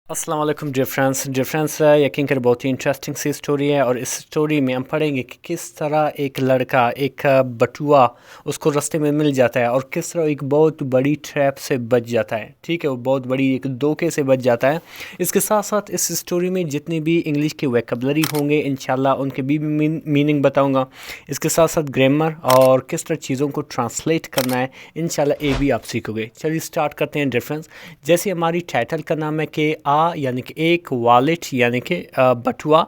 अस्सलाम वालेकुम डिफरेंस यकीन कर बहुत ही इंटरेस्टिंग सी स्टोरी है। और इस स्टोरी में हम पढ़ेंगे कि किस तरह एक लड़का एक बटुआ उसको रास्ते में मिल जाता है और किस तरह एक बहुत बड़ी ट्रैप से बच जाता है। ठीक है, वो बहुत बड़ी एक धोखे से बच जाता है। इसके साथ साथ इस स्टोरी में जितनी भी इंग्लिश की वोकैबुलरी होंगे इंशाल्लाह उनके भी मीनिंग बताऊँगा। इसके साथ साथ ग्रामर और किस तरह चीज़ों को ट्रांसलेट करना है इंशाल्लाह ये भी आप सीखोगे। चलिए स्टार्ट करते हैं डिफरेंस। जैसे हमारी टाइटल का नाम है कि यानी कि एक वॉलेट यानी कि बटुआ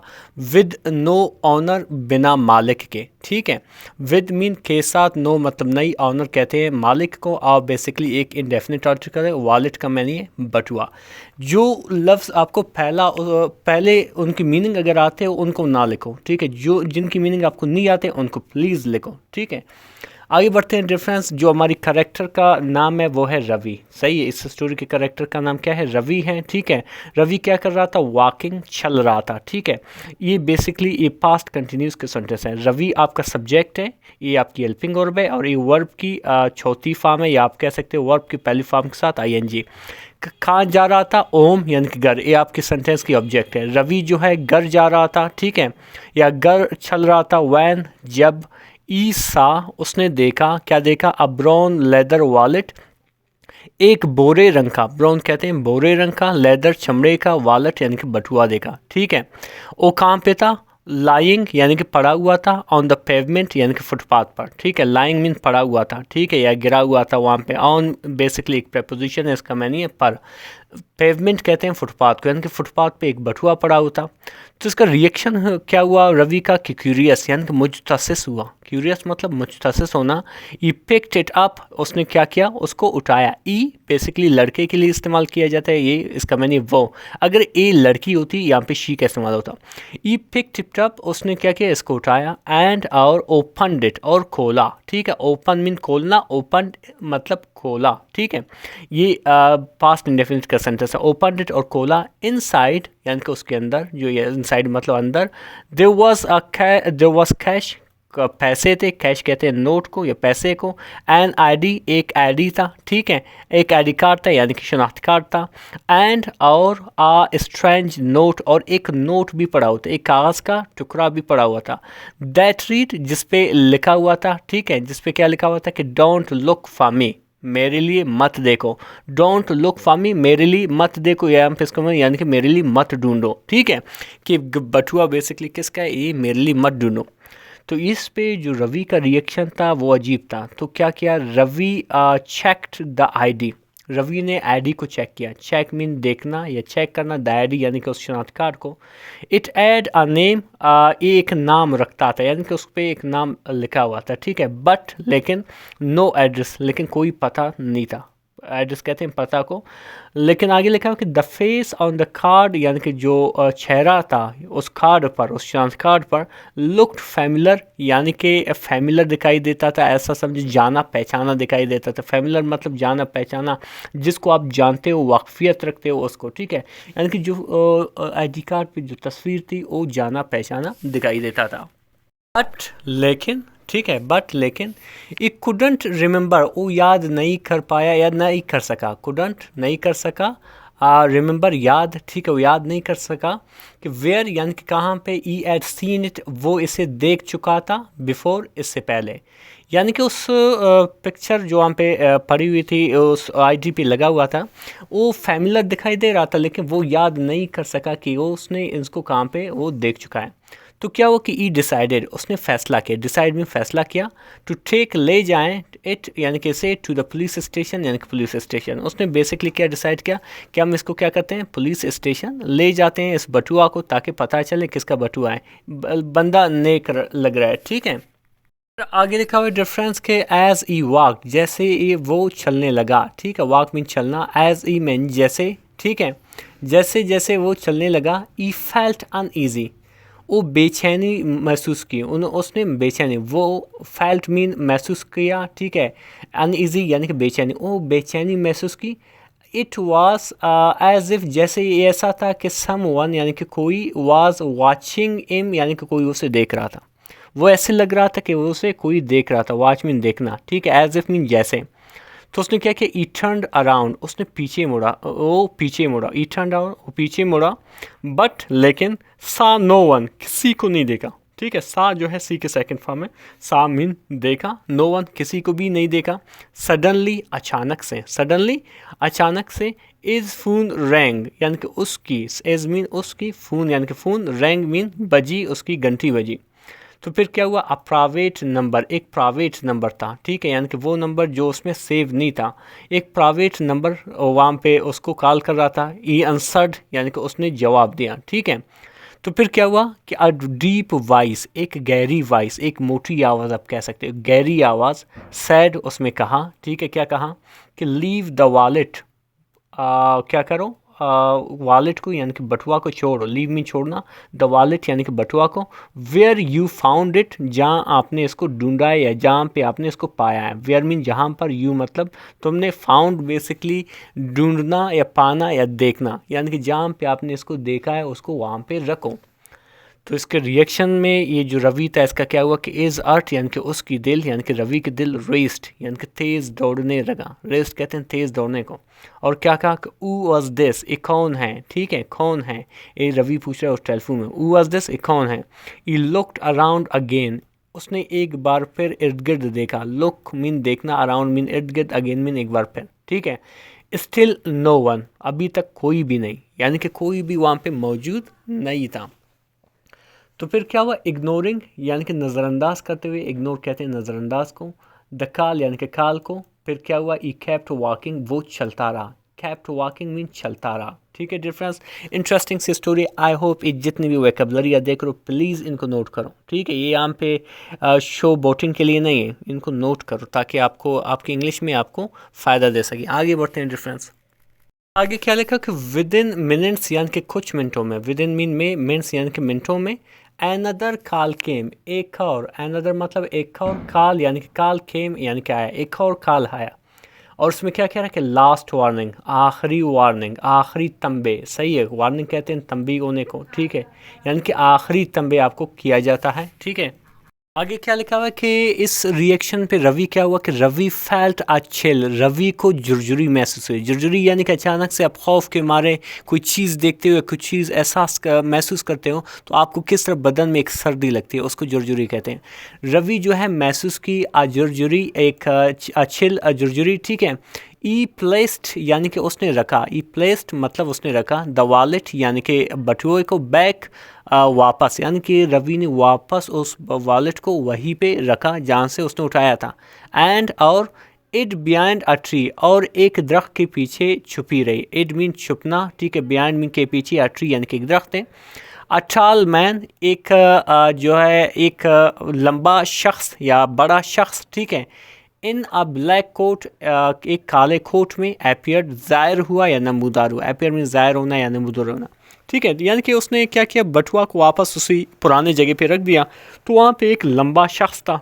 विद नो ऑनर बिना मालिक के। ठीक है, विद मीन के साथ, नो मतलब नहीं, ऑनर कहते हैं मालिक को। आप बेसिकली एक इंडेफिनिट आर्टिकल है, वॉलेट का मैंने है बटुआ। जो लफ्ज़ आपको पहले उनकी मीनिंग अगर आते हो उनको ना लिखो। ठीक है, जो जिनकी मीनिंग आपको नहीं आते उनको प्लीज़ लिखो। ठीक है, आगे बढ़ते हैं डिफरेंस। जो हमारी करेक्टर का नाम है वो है रवि। सही है, इस स्टोरी के करेक्टर का नाम क्या है? रवि है। ठीक है, रवि क्या कर रहा था? वॉकिंग, चल रहा था। ठीक है, ये बेसिकली ये पास्ट कंटिन्यूस के सेंटेंस है। रवि आपका सब्जेक्ट है, ये आपकी हेल्पिंग वर्ब है और ये वर्ब की चौथी फॉर्म है, या आप कह सकते हो वर्ब की पहली फॉर्म के साथ आईएनजी। कहाँ जा रहा था? ओम यानी कि घर, ये आपके सेंटेंस की ऑब्जेक्ट है। रवि जो है घर जा रहा था। ठीक है, या घर चल रहा था। वैन जब, ईसा उसने देखा, क्या देखा? अ ब्राउन लेदर वॉलेट, एक बोरे रंग का, ब्राउन कहते हैं बोरे रंग का, लेदर चमड़े का, वॉलेट यानी कि बटुआ देखा। ठीक है, वो कहाँ पे था? लाइंग यानी कि पड़ा हुआ था, ऑन द पेवमेंट यानी कि फुटपाथ पर। ठीक है, लाइंग मीन पड़ा हुआ था। ठीक है, या गिरा हुआ था वहाँ पे। ऑन बेसिकली एक preposition है, इसका मैंने है पर। पेवमेंट कहते हैं फुटपाथ को, यानी कि फुटपाथ पे एक बटुआ पड़ा हुआ था। तो इसका रिएक्शन क्या हुआ रवि का? कि क्यूरियस यानी कि मुजतसिस हुआ। क्यूरियस मतलब मुजतसिस होना। ई पिक्ड इट अप, उसने क्या किया? उसको उठाया। ई बेसिकली लड़के के लिए इस्तेमाल किया जाता है, ये इसका मैंने वो। अगर ए लड़की होती यहाँ पे शी का इस्तेमाल होता। ई पिक्ड इट अप, उसने क्या किया? इसको उठाया। एंड और ओपनड इट, और खोला। ठीक है, ओपन मीन खोलना, ओपन मतलब खोला। ठीक है, ये पास्ट इंडेफिनिट का सेंटेंस है। ओपन इट और खोला। इनसाइड यानी कि उसके अंदर, जो ये इनसाइड मतलब अंदर। देयर वाज कैश, पैसे थे। कैश कहते हैं नोट को या पैसे को। एन आईडी, एक आईडी था। ठीक है, एक आईडी कार्ड था यानी कि शनाख्ती कार्ड था। एंड और आ स्ट्रेंज नोट, और एक नोट भी पड़ा हुआ था, एक कागज़ का टुकड़ा भी पड़ा हुआ था। दैट रीड, जिसपे लिखा हुआ था। ठीक है, जिसपे क्या लिखा हुआ था? कि डोंट लुक फॉर मी, मेरे लिए मत देखो। डोंट लुक फॉर मी, मेरे लिए मत देखो, या हम इसको यानी कि मेरे लिए मत ढूंढो। ठीक है, कि बटुआ बेसिकली किसका है? ये मेरे लिए मत ढूंढो। तो इस पे जो रवि का रिएक्शन था वो अजीब था। तो क्या किया Ravi? Checked the ID, Ravi ने आईडी को चेक किया। चेक मीन देखना या चेक करना, द आईडी यानी कि उस शनाख्ती कार्ड को। इट एड अ नेम, एक नाम रखता था, यानी कि उस पर एक नाम लिखा हुआ था। ठीक है, बट लेकिन नो एड्रेस, लेकिन कोई पता नहीं था। एड्रेस कहते हैं पता को। लेकिन आगे लिखा है कि the face on the card, यानी कि जो चेहरा था उस कार्ड पर, उस शनाख्ती कार्ड पर, लुक्ड फैमिलर, यानी कि फैमिलर दिखाई देता था। ऐसा समझे, जाना पहचाना दिखाई देता था। फैमिलर मतलब जाना पहचाना, जिसको आप जानते हो, वाकफियत रखते हो उसको। ठीक है, यानी कि जो आईडी कार्ड पे जो तस्वीर थी वो जाना पहचाना दिखाई देता था। बट लेकिन, ठीक है, बट लेकिन ये कुडंट रिमेंबर, वो याद नहीं कर पाया या नहीं कर सका। कुडंट नहीं कर सका, रिमेंबर याद। ठीक है, वो याद नहीं कर सका कि वेयर यानी कि कहाँ पे। ई एड सीन इट, वो इसे देख चुका था। बिफोर, इससे पहले। यानी कि उस पिक्चर जो वहाँ पे पड़ी हुई थी, उस आईडी पे लगा हुआ था, वो फैमिलर दिखाई दे रहा था, लेकिन वो याद नहीं कर सका कि वो उसने इसको कहाँ पे वो देख चुका है। तो क्या हुआ कि ई डिसाइडेड, उसने फैसला किया। डिसाइड में फैसला किया। टू टेक, ले जाएं, इट यानी कि से, टू द पुलिस स्टेशन यानी कि पुलिस स्टेशन। उसने बेसिकली क्या डिसाइड किया कि हम इसको क्या करते हैं? पुलिस स्टेशन ले जाते हैं इस बटुआ को, ताकि पता चले किसका बटुआ है। बंदा नेक लग रहा है। ठीक है, आगे लिखा हुआ डिफरेंस के एज ई वॉक, जैसे ये वो चलने लगा। ठीक है, वॉक मीन चलना, एज ई मीन जैसे। ठीक है, जैसे जैसे वो चलने लगा। ई फेल्ट अनईजी, वो बेचैनी महसूस की। उसने बेचैनी, वो फेल्ट मीन महसूस किया। ठीक है, अनईजी यानी कि बेचैनी, वो बेचैनी महसूस की। इट वॉज एज इफ, जैसे ये ऐसा था कि सम वन यानी कि कोई, वॉज वॉचिंग हिम यानी कि कोई उसे देख रहा था। वो ऐसे लग रहा था कि वो उसे कोई देख रहा था। वॉच मीन देखना। ठीक है, एज इफ मीन जैसे। तो उसने क्या किया, ई टर्न्ड अराउंड, उसने पीछे मुड़ा, वो पीछे मुड़ा, ई टर्न्ड अराउंड, वो पीछे मुड़ा, बट लेकिन सा नो वन, किसी को नहीं देखा। ठीक है, सा जो है सी के सेकंड फॉर्म है, सा मीन देखा, नो वन किसी को भी नहीं देखा। सडनली अचानक से, सडनली अचानक से, इज फोन रैंग यानी कि उसकी, एज मीन उसकी, फोन यानी कि फ़ोन, रैंग मीन बजी, उसकी घंटी बजी। तो फिर क्या हुआ, अ प्राइवेट नंबर, एक प्राइवेट नंबर था। ठीक है, यानी कि वो नंबर जो उसमें सेव नहीं था, एक प्राइवेट नंबर वहाँ पे उसको कॉल कर रहा था। ई आंसर्ड यानी कि उसने जवाब दिया। ठीक है, तो फिर क्या हुआ कि अ डीप वॉइस, एक गहरी वॉइस, एक मोटी आवाज़ आप कह सकते हो, गहरी आवाज़, सैड उसमें कहा। ठीक है, क्या कहा कि लीव द वॉलेट, क्या करो, वॉलेट को यानी कि बटुआ को छोड़ो, लीव मी छोड़ना, द वॉलेट यानी कि बटुआ को, वेयर यू फाउंड इट, जहाँ आपने इसको ढूंढा है या जहाँ पे आपने इसको पाया है। वेयर मीन जहाँ पर, यू मतलब तुमने, फाउंड बेसिकली ढूंढना या पाना या देखना, यानी कि जहाँ पे आपने इसको देखा है उसको वहाँ पे रखो। तो इसके रिएक्शन में ये जो रवि था इसका क्या हुआ कि इज अर्थ यानी कि उसकी दिल, यानी कि रवि की दिल, रेस्ट यानी कि तेज़ दौड़ने लगा। रेस्ट कहते हैं तेज़ दौड़ने को। और क्या कहा कि ऊ वॉज दिस, ये कौन है। ठीक है, कौन है, ये रवि पूछ रहा है उस टेलीफोन में, ऊ वॉज दिस, ये कौन है। ई लुक्ड अराउंड अगेन, उसने एक बार फिर इर्द गिर्द देखा। लुक मीन देखना, अराउंड मीन इर्द गिर्द, अगेन मीन एक बार फिर। ठीक है, स्टिल नो वन, अभी तक कोई भी नहीं, यानी कि कोई भी वहाँ पे मौजूद नहीं था। तो फिर क्या हुआ, इग्नोरिंग यानी कि नज़रअंदाज करते हुए, इग्नोर कहते हैं नज़रअंदाज को, द कॉल यानी कि कॉल को। फिर क्या हुआ, ई केप्ट वॉकिंग, वो चलता रहा। केप्ट वॉकिंग मीन चलता रहा। ठीक है डिफरेंस। इंटरेस्टिंग सी स्टोरी। आई होप ये जितनी भी वोकैबुलरी आप देख रहे हो प्लीज़ इनको नोट करो। ठीक है, ये यहाँ पे शो बोटिंग के लिए नहीं है, इनको नोट करो ताकि आपको आपकी इंग्लिश में आपको फ़ायदा दे सके। आगे बढ़ते हैं डिफरेंस। आगे क्या लिखा कि विद इन मिनट्स यानी कि कुछ मिनटों में, विद इन मीन में, मिनट्स यानी कि मिनटों में, अनदर कॉल केम, एक और, अनदर मतलब एक और, कॉल यानी कि कॉल, केम यानी कि आया, एक और कॉल आया। और उसमें क्या कह रहा है कि लास्ट वार्निंग, आखिरी वार्निंग, आखिरी तंबे। सही है, वार्निंग कहते हैं तंबी होने को। ठीक है, यानी कि आखिरी तंबे आपको किया जाता है। ठीक है, आगे क्या लिखा हुआ है कि इस रिएक्शन पे रवि क्या हुआ कि Ravi felt a chill, Ravi को झुरझुरी महसूस हुई। झुरझुरी यानी कि अचानक से आप खौफ के मारे कोई चीज़ देखते हुए कुछ चीज़ महसूस करते हो तो आपको किस तरह बदन में एक सर्दी लगती है, उसको झुरझुरी कहते हैं। रवि जो है महसूस की अ झुरझुरी, एक चिल, अ झुरझुरी। ठीक है, ई प्लेस्ड यानी कि उसने रखा, ई प्लेस्ड मतलब उसने रखा, द वॉलेट यानी कि बटुए को, बैक वापस, यानी कि रवि ने वापस उस वॉलेट को वहीं पे रखा जहाँ से उसने उठाया था। एंड और इट बिहाइंड अ ट्री, और एक दरख्त के पीछे छुपी रही। इट मीन छुपना। ठीक है, बिहाइंड मीन के पीछे, अ ट्री यानी कि एक दरख्त है। अ टॉल मैन, एक जो है एक लंबा शख्स या बड़ा शख्स। ठीक है, इन अ ब्लैक कोट, एक काले कोट में, अपीयर्ड ज़ाहिर हुआ या नमूदार हुआ। अपीयर में ज़ाहिर होना या नमूदार होना। ठीक है, यानी कि उसने क्या किया, बटुआ को वापस उसी पुराने जगह पे रख दिया। तो वहाँ पे एक लंबा शख्स था,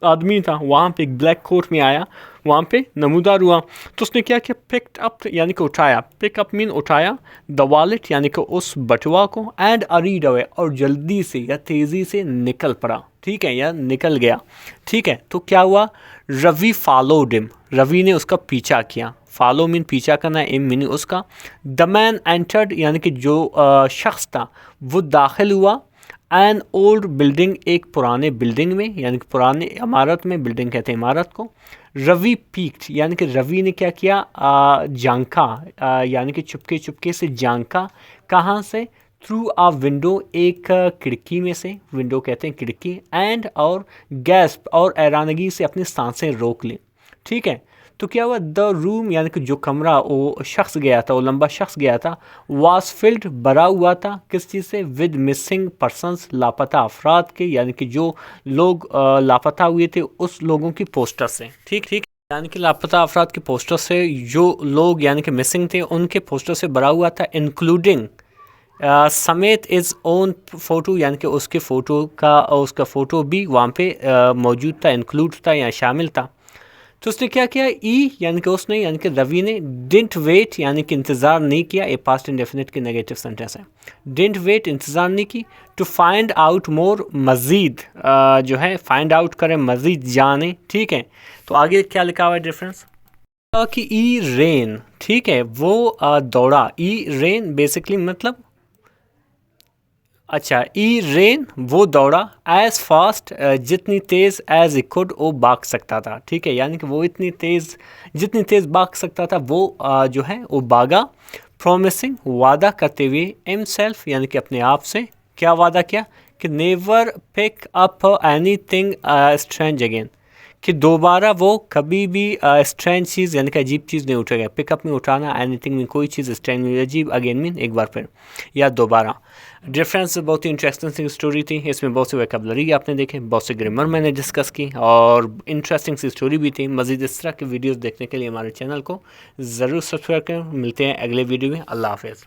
आदमी था, वहाँ पे एक ब्लैक कोट में आया, वहाँ पे नमूदार हुआ। तो उसने क्या किया, पिक्ड अप यानी कि उठाया, पिक अप मीन उठाया, द वॉलेट यानी कि उस बटुआ को, एंड अरीड अवे, और जल्दी से या तेज़ी से निकल पड़ा। ठीक है, या निकल गया। ठीक है, तो क्या हुआ, रवि फॉलोड हिम, रवि ने उसका पीछा किया। फॉलो मीन पीछा करना, इम मीन उसका। द मैन एंटर्ड यानी कि जो शख्स था वो दाखिल हुआ। एन ओल्ड बिल्डिंग, एक पुराने बिल्डिंग में, यानी कि पुराने इमारत में, बिल्डिंग कहते हैं इमारत को। रवि पीक्ड यानी कि रवि ने क्या किया, झांका, यानी कि चुपके चुपके से झांका। कहाँ से, थ्रू अ विंडो, एक खिड़की में से, विंडो कहते हैं खिड़की। एंड और गैस्प, और हैरानगी से अपनी सांसें रोक ली। ठीक है, तो क्या हुआ, द रूम यानी कि जो कमरा वो शख्स गया था, वो लंबा शख्स गया था, वाज फिल्ड, भरा हुआ था, किस चीज़ से, विद मिसिंग पर्सनस, लापता अफराद के, यानी कि जो लोग लापता हुए थे उस लोगों की पोस्टर से। ठीक ठीक, यानी कि लापता अफराद के पोस्टर से, जो लोग यानी कि मिसिंग थे उनके पोस्टर से भरा हुआ था। इंक्लूडिंग समेत इज़ ओन फ़ोटो, यानी कि उसके फ़ोटो का, उसका फ़ोटो भी वहाँ पे मौजूद था, इंक्लूड था या शामिल था। तो उसने क्या किया, ई यानी कि उसने, यानी कि रवि ने, डिंट वेट यानी कि इंतज़ार नहीं किया, ए पास्ट इंडेफिनिट की नेगेटिव सेंटेंस है। डिंट वेट इंतज़ार नहीं की, टू फाइंड आउट मोर, मज़ीद जो है फाइंड आउट करें, मज़ीद जाने। ठीक है, तो आगे क्या लिखा हुआ है डिफरेंस। कि ई रेन, ठीक है, वो दौड़ा। ई रेन बेसिकली मतलब, अच्छा, ई रेन वो दौड़ा, एज फास्ट जितनी तेज़ एज इट कुड, वो भाग सकता था, ठीक है, यानी कि वो इतनी तेज़, जितनी तेज़ भाग सकता था वो जो है वो भागा। प्रॉमिसिंग वादा करते हुए, हिमसेल्फ यानी कि अपने आप से, क्या वादा किया कि never pick up anything strange again, कि दोबारा वो कभी भी स्ट्रेंज चीज़ यानी कि अजीब चीज़ नहीं उठेगा। पिकअप में उठाना, एनीथिंग में कोई चीज़, स्ट्रेंज में अजीब, अगेन मीन एक बार फिर या दोबारा। डिफरेंस बहुत ही इंटरेस्टिंग स्टोरी थी, इसमें बहुत सी वोकैबुलरी आपने देखे, बहुत से ग्रामर मैंने डिस्कस की, और इंटरेस्टिंग सी स्टोरी भी थी। मज़ीद इस तरह के वीडियोज़ देखने के लिए हमारे चैनल को ज़रूर सब्सक्राइब करें। मिलते हैं अगले वीडियो में। अल्लाह हाफ़िज़।